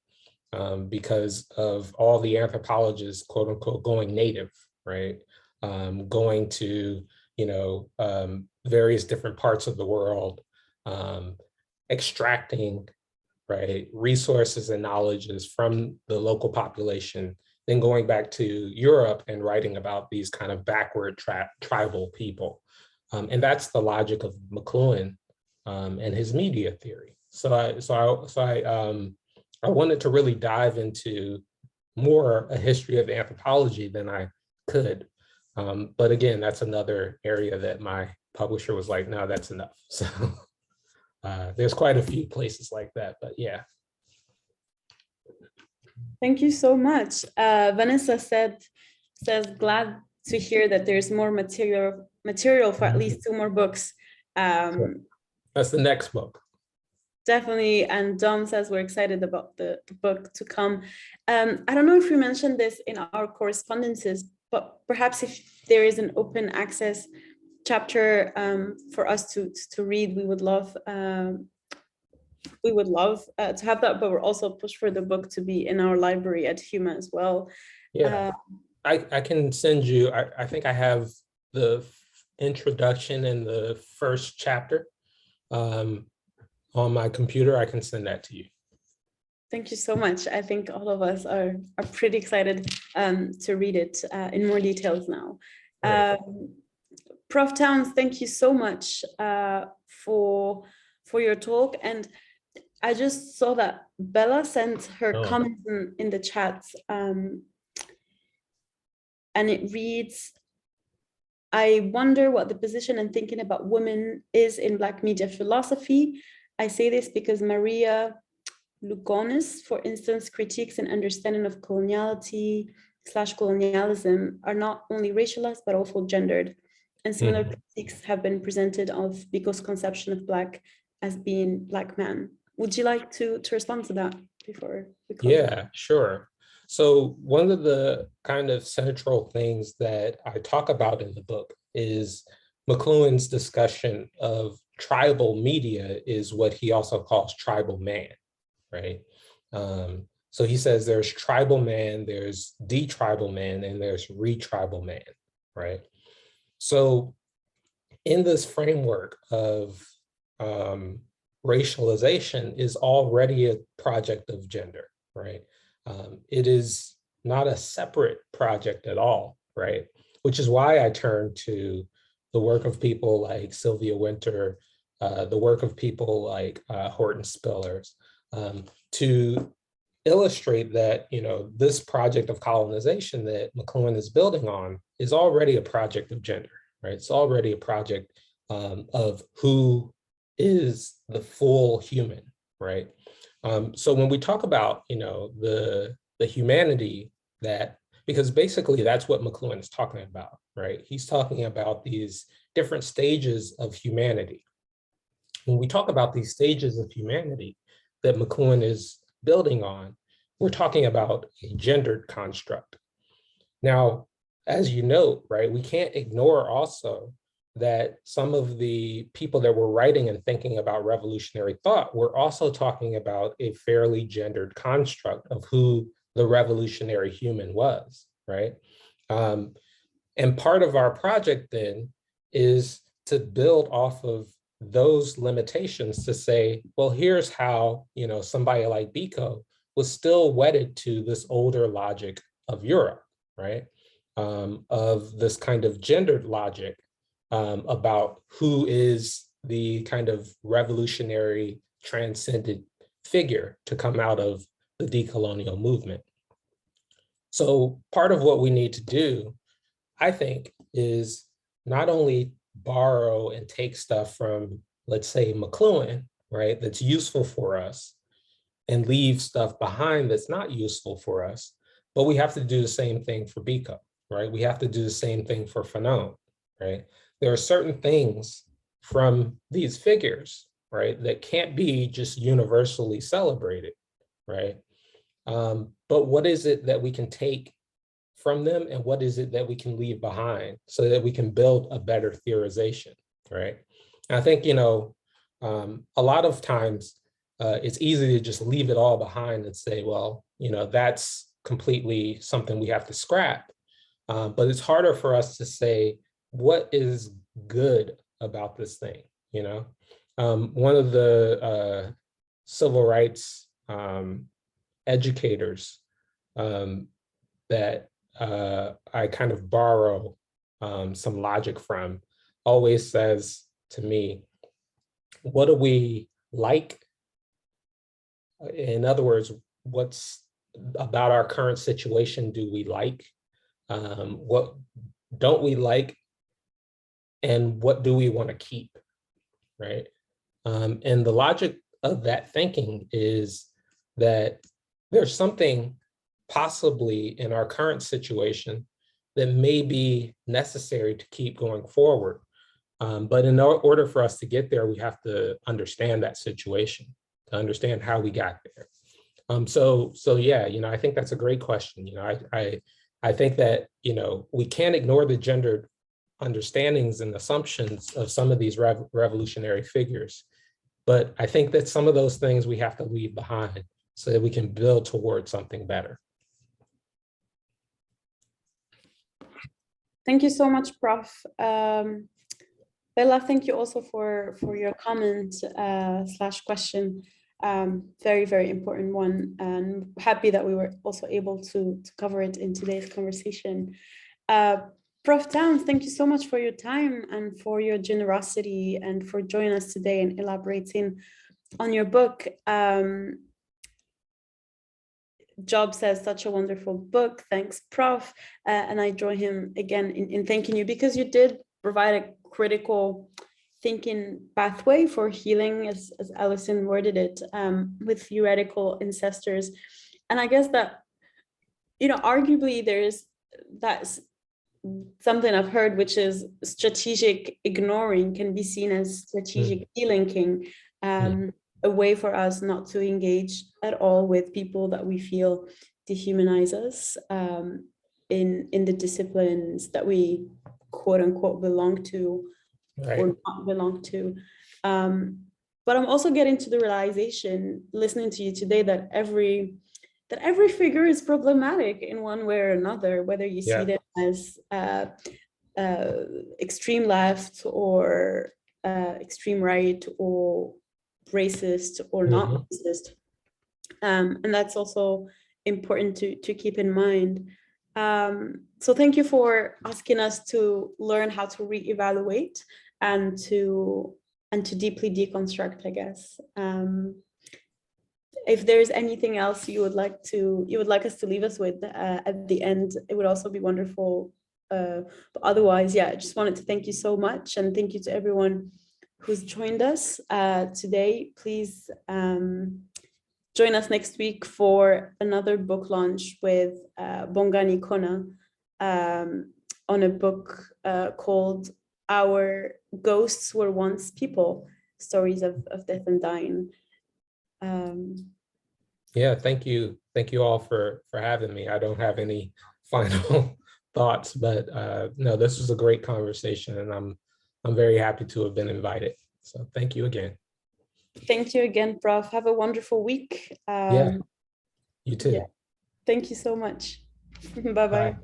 because of all the anthropologists, quote unquote, going native, right? Going to, various different parts of the world, extracting, right, resources and knowledges from the local population, then going back to Europe and writing about these kind of backward tribal people. And that's the logic of Mcluhan and his media theory. So I wanted to really dive into more a history of anthropology than I could. But again, that's another area that my publisher was like, no, that's enough. So there's quite a few places like that, but yeah. Thank you so much. Vanessa says, glad to hear that there's more material for at least 2 more books. That's the next book. Definitely. And Dom says we're excited about the book to come. I don't know if we mentioned this in our correspondences, but perhaps if there is an open access chapter for us to read, we would love to have that, but we're also pushed for the book to be in our library at HUMA as well. Yeah, I can send you, I think I have the introduction and the first chapter on my computer. I can send that to you. Thank you so much. I think all of us are pretty excited to read it in more details now. Prof. Towns, thank you so much for your talk. And I just saw that Bella sent her Oh. comments in the chat, and it reads, I wonder what the position and thinking about women is in Black media philosophy. I say this because Maria Lugonis, for instance, critiques and understanding of coloniality/colonialism are not only racialized, but also gendered. And similar critiques have been presented of Biko's conception of Black as being Black man. Would you like to respond to that before we close? Yeah, sure. So one of the kind of central things that I talk about in the book is Mcluhan's discussion of tribal media is what he also calls tribal man, right? So he says there's tribal man, there's de-tribal man, and there's re-tribal man, right? So in this framework of racialization is already a project of gender, right? It is not a separate project at all, right? Which is why I turn to the work of people like Sylvia Wynter, the work of people like Horton Spillers, to illustrate that, you know, this project of colonization that Mcluhan is building on is already a project of gender, right? It's already a project of who is the full human, right? So when we talk about, you know, the humanity that, because basically that's what Mcluhan is talking about, right? He's talking about these different stages of humanity. When we talk about these stages of humanity that Mcluhan is building on, we're talking about a gendered construct. Now, as you note, right, we can't ignore also that some of the people that were writing and thinking about revolutionary thought were also talking about a fairly gendered construct of who the revolutionary human was, right? And part of our project then is to build off of those limitations to say, well, here's how, you know, somebody like Biko was still wedded to this older logic of Europe, right? Of this kind of gendered logic about who is the kind of revolutionary transcendent figure to come out of the decolonial movement. So part of what we need to do, I think, is not only borrow and take stuff from, let's say, Mcluhan, right, that's useful for us, and leave stuff behind that's not useful for us, but we have to do the same thing for Biko, right? We have to do the same thing for Fanon, right? There are certain things from these figures, right, that can't be just universally celebrated, right? But what is it that we can take from them, and what is it that we can leave behind so that we can build a better theorization, right? And I think, you know, a lot of times it's easy to just leave it all behind and say, well, you know, that's completely something we have to scrap. But it's harder for us to say, what is good about this thing, you know? One of the civil rights educators that I kind of borrow some logic from always says to me, what do we like? In other words, what's about our current situation do we like? What don't we like? And what do we want to keep, right? And the logic of that thinking is that there's something possibly in our current situation that may be necessary to keep going forward. But in order for us to get there, we have to understand that situation, to understand how we got there. So yeah, you know, I think that's a great question. You know, I think that, you know, we can't ignore the gendered understandings and assumptions of some of these revolutionary figures. But I think that some of those things we have to leave behind so that we can build towards something better. Thank you so much, Prof. Bella, thank you also for your comment slash question. Very, very important one, and happy that we were also able to cover it in today's conversation. Prof. Towns, thank you so much for your time and for your generosity and for joining us today and elaborating on your book. Job says, such a wonderful book. Thanks, Prof. And I join him again in thanking you, because you did provide a critical thinking pathway for healing, as Alison worded it, with theoretical ancestors. And I guess that, arguably there's that's something I've heard, which is strategic ignoring can be seen as strategic delinking, a way for us not to engage at all with people that we feel dehumanize us in the disciplines that we quote unquote belong to, right, or not belong to. But I'm also getting to the realization, listening to you today, that every figure is problematic in one way or another, whether you see them as extreme left or extreme right, or racist or not racist. And that's also important to keep in mind. So thank you for asking us to learn how to reevaluate and to deeply deconstruct, I guess. If there's anything else you would like us to leave us with at the end, it would also be wonderful. But otherwise, I just wanted to thank you so much, and thank you to everyone who's joined us today. Please join us next week for another book launch with Bongani Kona on a book called Our Ghosts Were Once People, Stories of Death and Dying. Thank you all for having me. I don't have any final thoughts, but no, this was a great conversation, and I'm very happy to have been invited. So thank you again. Thank you again, Prof. Have a wonderful week. You too. Thank you so much. Bye-bye. Bye.